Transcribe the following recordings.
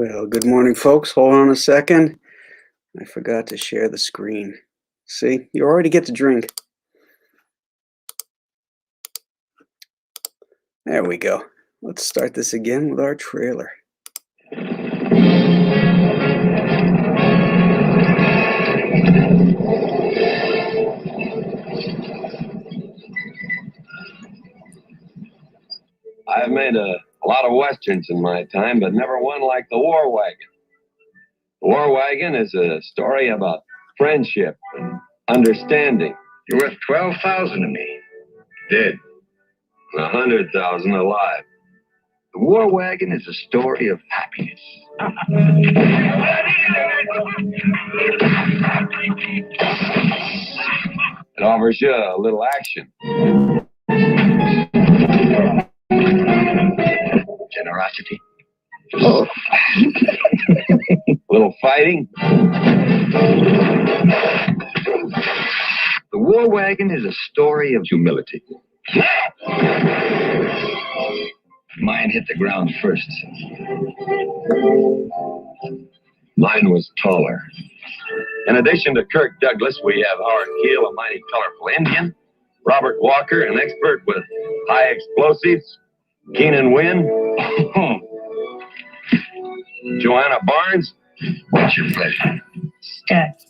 Well, good morning, folks. Hold on a second. I forgot to share the screen. See, you already get to drink. There we go. Let's start this again with our trailer. I've made a lot of westerns in my time, but never one like the War Wagon. The War Wagon is a story about friendship and understanding. You're worth 12,000 to me. Dead. 100,000 alive. The War Wagon is a story of happiness. It offers you a little action. Generosity. Oh. A little fighting. The War Wagon is a story of humility. Mine hit the ground first. Mine was taller. In addition to Kirk Douglas, we have Howard Keel, a mighty colorful Indian, Robert Walker, an expert with high explosives, Keenan Wynn, Joanna Barnes, What's your pleasure? Scott.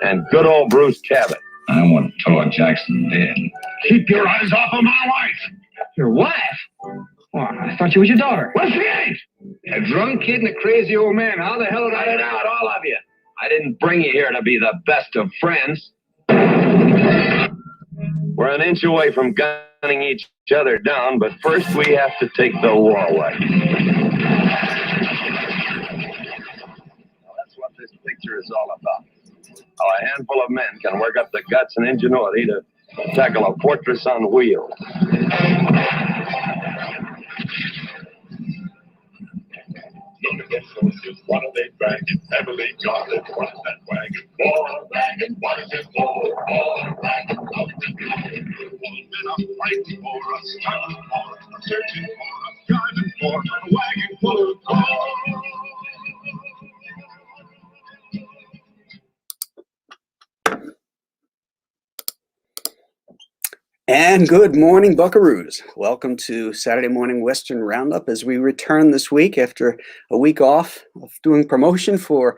and good old Bruce Cabot. I want Todd Jackson dead. Keep your eyes off of my wife. Your wife? Well, I thought she was your daughter. Well, she ain't. A drunk kid and a crazy old man. How the hell did Cut it out, all of you. I didn't bring you here to be the best of friends. We're an inch away from gunning each other down, but first we have to take the War Wagon. That's what this picture is all about. How a handful of men can work up the guts and ingenuity to tackle a fortress on wheels. What are they dragging? Heavily guarded. What is that wagon? War wagon. What is it for? War wagon. Men are fighting for us, struggling for us, searching for us, driving for a wagon full of gold. And good morning, Buckaroos. Welcome to Saturday Morning Western Roundup as we return this week after a week off of doing promotion for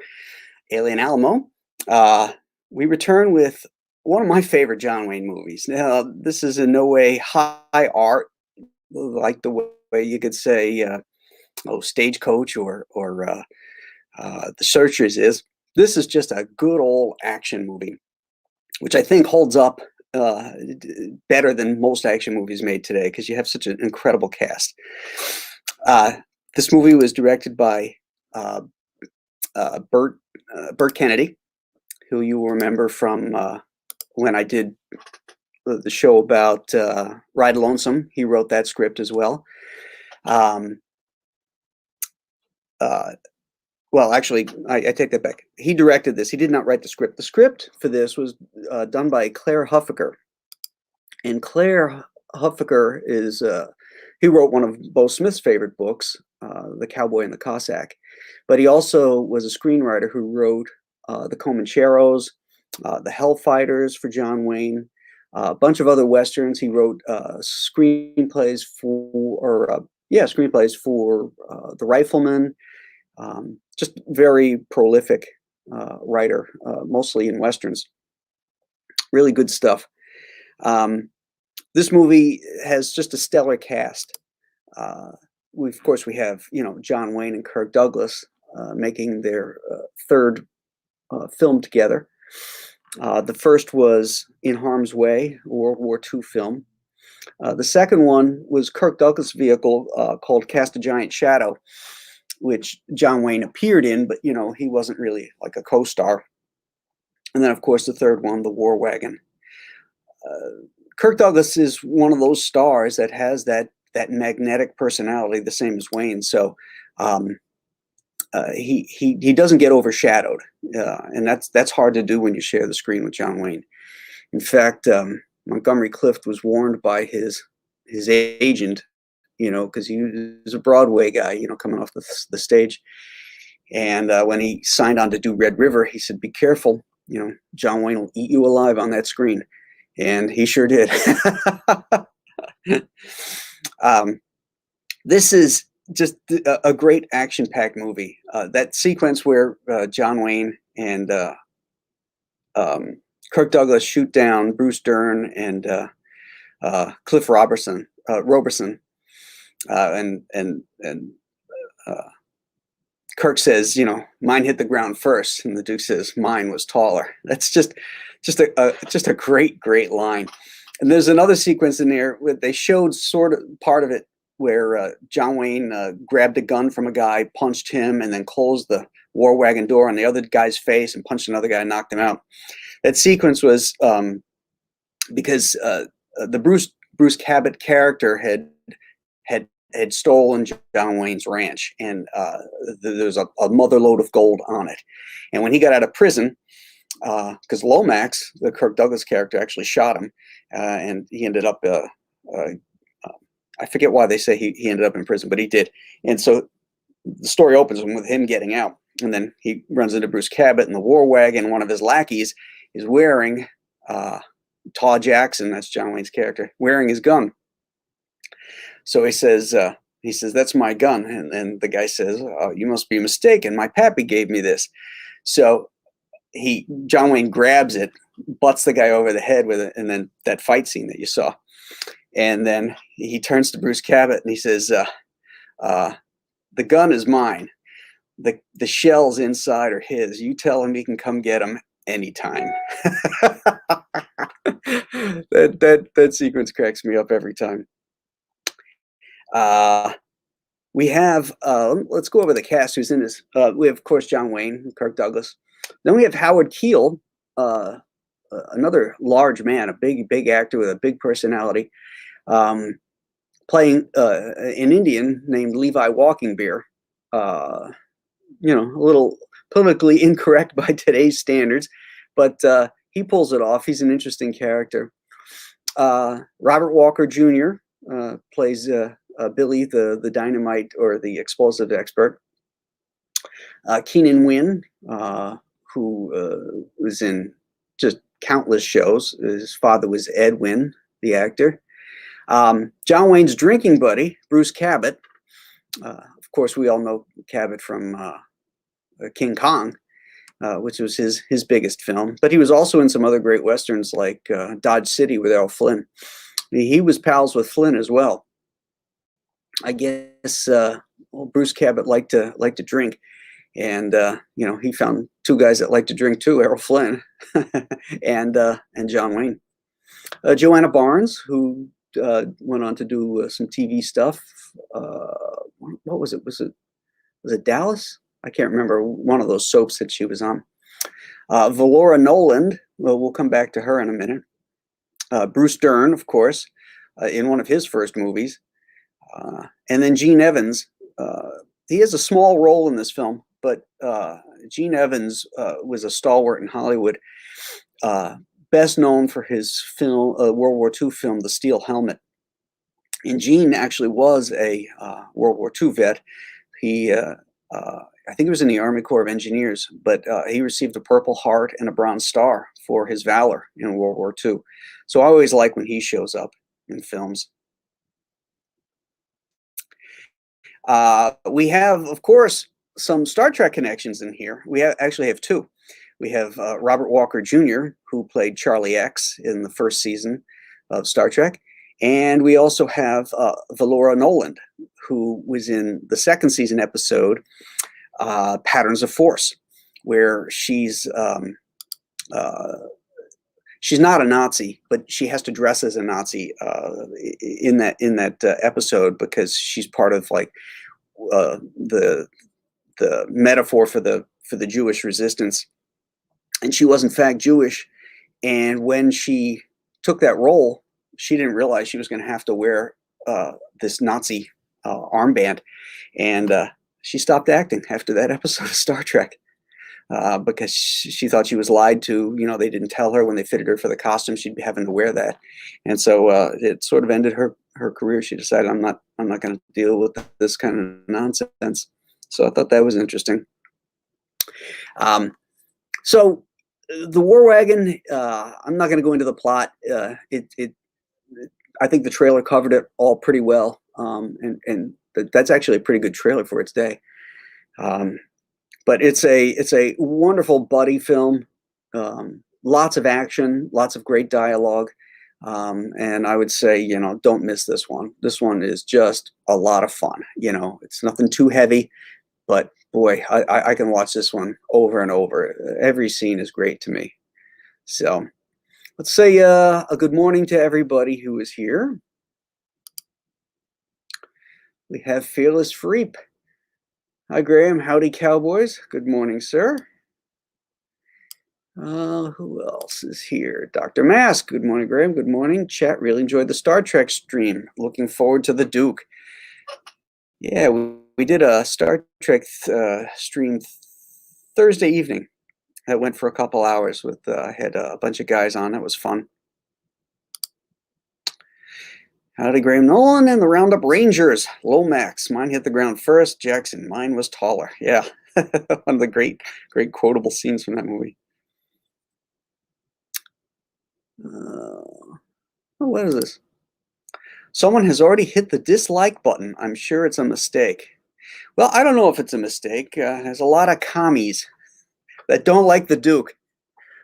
Alien Alamo. We return with one of my favorite John Wayne movies. Now, this is in no way high art, like the way you could say, Stagecoach or The Searchers is. This is just a good old action movie, which I think holds up better than most action movies made today because you have such an incredible cast. This movie was directed by Burt Kennedy, who you will remember from when I did the show about Ride Lonesome. He wrote that script as well. Well, actually, I take that back. He directed this. He did not write the script. The script for this was done by Claire Huffaker. And Claire Huffaker is, he wrote one of Bo Smith's favorite books, The Cowboy and the Cossack. But he also was a screenwriter who wrote The Comancheros, The Hellfighters for John Wayne, a bunch of other Westerns. He wrote screenplays for The Rifleman. Just very prolific writer, mostly in Westerns. Really good stuff. This movie has just a stellar cast. Of course, we have, John Wayne and Kirk Douglas making their third film together. The first was In Harm's Way, a World War II film. The second one was Kirk Douglas' vehicle called Cast a Giant Shadow, which John Wayne appeared in, but, he wasn't really like a co-star. And then, of course, the third one, The War Wagon. Kirk Douglas is one of those stars that has that magnetic personality, the same as Wayne. So he doesn't get overshadowed, and that's hard to do when you share the screen with John Wayne. In fact, Montgomery Clift was warned by his agent, because he was a Broadway guy, coming off the stage. And when he signed on to do Red River, he said, "Be careful, you know, John Wayne will eat you alive on that screen." And he sure did. This is just a great action-packed movie. That sequence where John Wayne and Kirk Douglas shoot down Bruce Dern and Cliff Robertson, and Kirk says, you know, "Mine hit the ground first," and the Duke says, "Mine was taller." That's just a great line. And there's another sequence in there where they showed sort of part of it where John Wayne grabbed a gun from a guy, punched him, and then closed the War Wagon door on the other guy's face and punched another guy and knocked him out. That sequence was because the Bruce Cabot character had stolen John Wayne's ranch, and there was a mother load of gold on it. And when he got out of prison, because Lomax, the Kirk Douglas character, actually shot him, and he ended up. I forget why they say he ended up in prison, but he did. And so the story opens with him getting out, and then he runs into Bruce Cabot in the War Wagon. One of his lackeys is wearing Taw Jackson, that's John Wayne's character, wearing his gun. So he says, "That's my gun." And the guy says, "Oh, you must be mistaken. My pappy gave me this." So John Wayne grabs it, butts the guy over the head with it, and then that fight scene that you saw. And then he turns to Bruce Cabot and he says, "The gun is mine. The shells inside are his. You tell him he can come get them anytime." That sequence cracks me up every time. We have, let's go over the cast who's in this. We have, of course, John Wayne, Kirk Douglas. Then we have Howard Keel, another large man, a big actor with a big personality, playing an Indian named Levi Walking Beer. You know, a little politically incorrect by today's standards, but he pulls it off. He's an interesting character. Robert Walker Jr. Plays Billy, the dynamite or the explosive expert. Keenan Wynn, who was in just countless shows. His father was Ed Wynn, the actor. John Wayne's drinking buddy, Bruce Cabot. Of course, we all know Cabot from King Kong, which was his biggest film. But he was also in some other great westerns like Dodge City with Errol Flynn. He was pals with Flynn as well. I guess Bruce Cabot liked to drink, and you know, he found two guys that liked to drink too: Errol Flynn and John Wayne. Joanna Barnes, who went on to do some TV stuff. What was it? Was it Dallas? I can't remember. One of those soaps that she was on. Valora Noland. Well, we'll come back to her in a minute. Bruce Dern, of course, in one of his first movies. And then Gene Evans. He has a small role in this film, but Gene Evans was a stalwart in Hollywood, best known for his film, World War II film, The Steel Helmet. And Gene actually was a World War II vet. He, I think he was in the Army Corps of Engineers, but he received a Purple Heart and a Bronze Star for his valor in World War II. So I always like when he shows up in films. We have, of course, some Star Trek connections in here. We actually have two. We have Robert Walker Jr., who played Charlie X in the first season of Star Trek. And we also have Valora Noland, who was in the second season episode, Patterns of Force, where she's not a Nazi, but she has to dress as a Nazi in that episode, because she's part of like the metaphor for the Jewish resistance, and she was in fact Jewish. And when she took that role, she didn't realize she was going to have to wear this Nazi armband, and she stopped acting after that episode of Star Trek. Because she thought she was lied to. You know, they didn't tell her when they fitted her for the costume she'd be having to wear that, and so it sort of ended her career. She decided, I'm not going to deal with this kind of nonsense. So I thought that was interesting. So the War Wagon, I'm not going to go into the plot. I think the trailer covered it all pretty well, and that's actually a pretty good trailer for its day. But it's a wonderful buddy film, lots of action, lots of great dialogue, and I would say, don't miss this one. This one is just a lot of fun. It's nothing too heavy, but boy, I can watch this one over and over. Every scene is great to me. So let's say a good morning to everybody who is here. We have Fearless Freep. Hi, Graham. Howdy, Cowboys. Good morning, sir. Who else is here? Dr. Mask. Good morning, Graham. Good morning. Chat. Really enjoyed the Star Trek stream. Looking forward to the Duke. Yeah, we did a Star Trek stream Thursday evening. That went for a couple hours with had a bunch of guys on. It was fun. Howdy, Graham Nolan and the Roundup Rangers. Lomax. Mine hit the ground first. Jackson. Mine was taller. Yeah, one of the great quotable scenes from that movie. What is this? Someone has already hit the dislike button. I'm sure it's a mistake. Well, I don't know if it's a mistake. There's a lot of commies that don't like the Duke.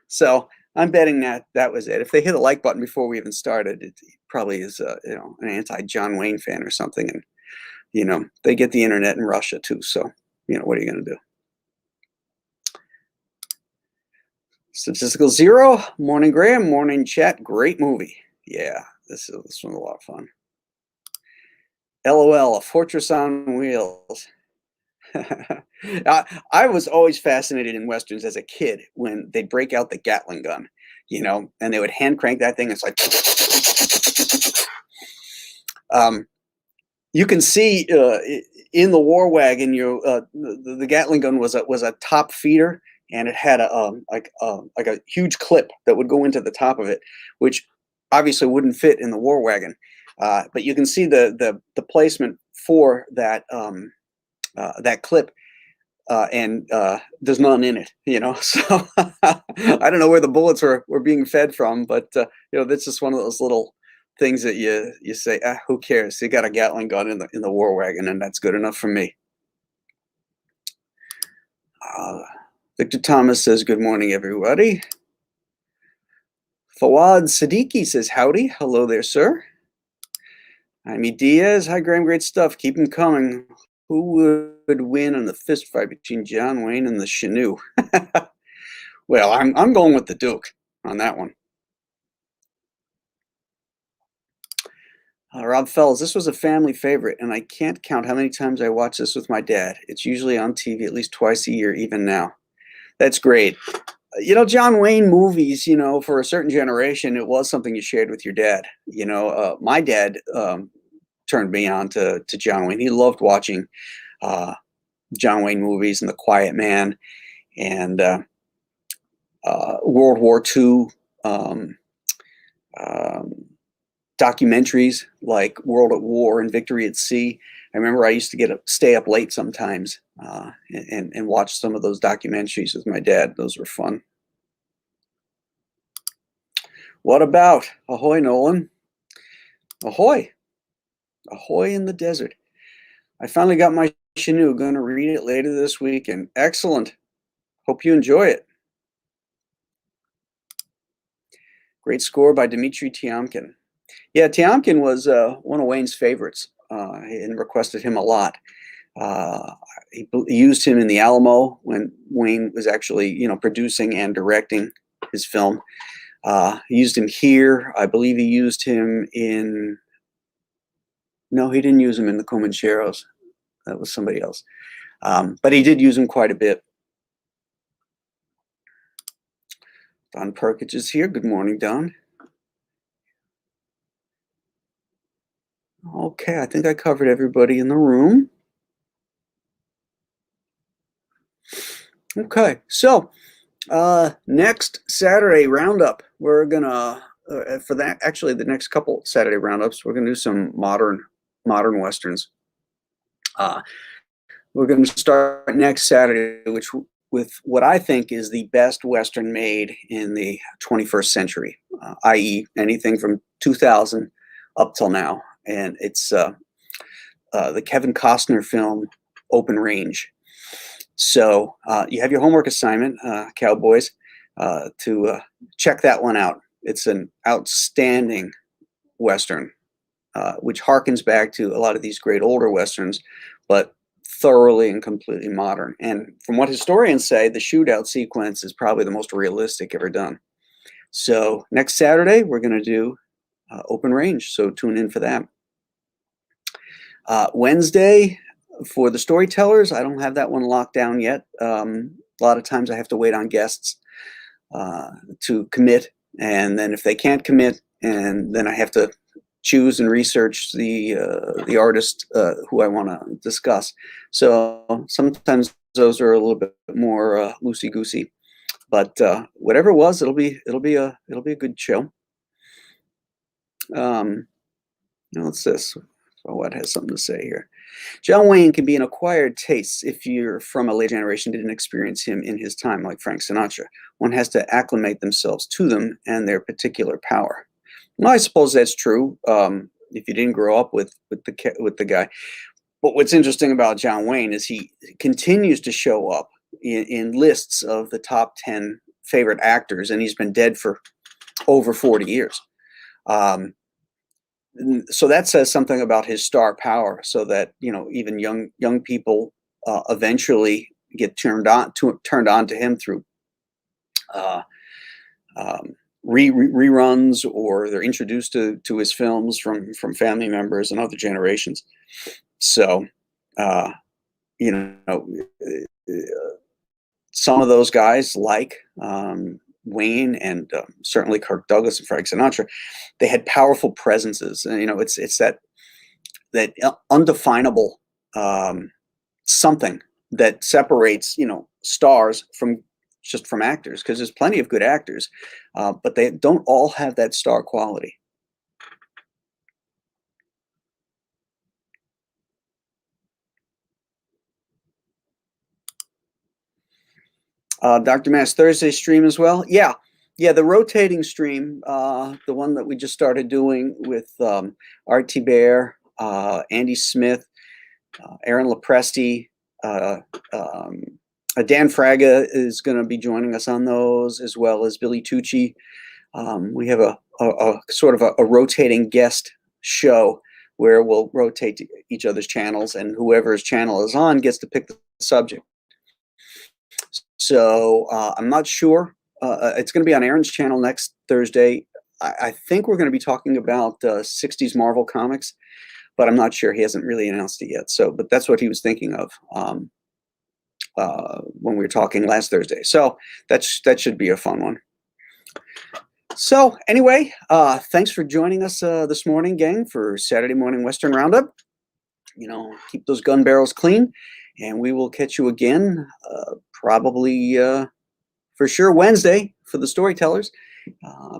So I'm betting that was it. If they hit the like button before we even started, it probably is an anti-John Wayne fan or something. And, they get the internet in Russia too. So, what are you going to do? Statistical Zero. Morning, Graham. Morning, chat. Great movie. Yeah, this was a lot of fun. LOL, a fortress on wheels. I was always fascinated in Westerns as a kid when they'd break out the Gatling gun, and they would hand crank that thing. It's like, you can see in the War Wagon, the Gatling gun was a top feeder, and it had like a huge clip that would go into the top of it, which obviously wouldn't fit in the War Wagon. But you can see the placement for that that clip, and there's none in it, So I don't know where the bullets were being fed from, but that's just one of those little things that you say, who cares? You got a Gatling gun in the War Wagon, and that's good enough for me. Victor Thomas says, good morning, everybody. Fawad Siddiqui says, howdy. Hello there, sir. Jaime Diaz. Hi, Graham. Great stuff. Keep them coming. Who would win in the fist fight between John Wayne and the Chinook? Well, I'm going with the Duke on that one. Rob Fells, this was a family favorite, and I can't count how many times I watch this with my dad. It's usually on TV at least twice a year, even now. That's great. John Wayne movies, for a certain generation, it was something you shared with your dad. My dad turned me on to John Wayne. He loved watching John Wayne movies and The Quiet Man and World War II documentaries like World at War and Victory at Sea. I remember I used to stay up late sometimes and watch some of those documentaries with my dad. Those were fun. What about? Ahoy, Nolan. Ahoy. Ahoy in the desert. I finally got my Chinook. Going to read it later this weekend. Excellent. Hope you enjoy it. Great score by Dmitry Tiomkin. Yeah, Tiomkin was one of Wayne's favorites and requested him a lot. He used him in The Alamo when Wayne was actually, producing and directing his film. He used him here. I believe he used him in... No, he didn't use him in the Comancheros. That was somebody else. But he did use him quite a bit. Don Perkich is here. Good morning, Don. Okay, I think I covered everybody in the room. Okay, so next Saturday roundup, we're gonna for that, actually the next couple Saturday roundups, we're gonna do some modern Westerns. We're gonna start next Saturday, which with what I think is the best Western made in the 21st century, i.e. anything from 2000 up till now. And it's the Kevin Costner film, Open Range. So you have your homework assignment, cowboys, to check that one out. It's an outstanding Western, which harkens back to a lot of these great older Westerns, but thoroughly and completely modern. And from what historians say, the shootout sequence is probably the most realistic ever done. So next Saturday, we're going to do Open Range, so tune in for that. Wednesday, for the storytellers, I don't have that one locked down yet. A lot of times I have to wait on guests to commit, and then if they can't commit, and then I have to choose and research the artist who I want to discuss. So sometimes those are a little bit more loosey-goosey, but whatever it was, it'll be a good show. What's this? Oh, what has something to say here? John Wayne can be an acquired taste if you're from a late generation, didn't experience him in his time, like Frank Sinatra. One has to acclimate themselves to them and their particular power. Well, I suppose that's true if you didn't grow up with the guy. But what's interesting about John Wayne is he continues to show up in lists of the top 10 favorite actors, and he's been dead for over 40 years. So that says something about his star power, so that, you know, even young people eventually get turned on to him through reruns, or they're introduced to his films from family members and other generations. So you know, some of those guys, like Wayne and certainly Kirk Douglas and Frank Sinatra, they had powerful presences, and you know, it's that undefinable something that separates, you know, stars from actors, because there's plenty of good actors, but they don't all have that star quality. Dr. Mass, Thursday stream as well? Yeah, the rotating stream, the one that we just started doing with R.T. Bear, Andy Smith, Aaron Lopresti, Dan Fraga is going to be joining us on those, as well as Billy Tucci. We have a sort of a rotating guest show where we'll rotate to each other's channels, and whoever's channel is on gets to pick the subject. So I'm not sure. It's going to be on Aaron's channel next Thursday. I think we're going to be talking about 60s Marvel comics, but I'm not sure. He hasn't really announced it yet. So, but that's what he was thinking of when we were talking last Thursday. So that should be a fun one. So anyway, thanks for joining us this morning, gang, for Saturday Morning Western Roundup. You know, keep those gun barrels clean, and we will catch you again probably for sure Wednesday for the storytellers.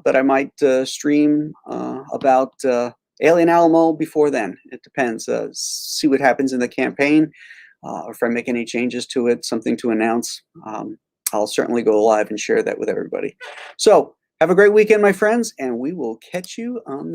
But I might stream about Alien Alamo before then. It depends. See what happens in the campaign, or if I make any changes to it, something to announce. I'll certainly go live and share that with everybody. So have a great weekend, my friends, and we will catch you on the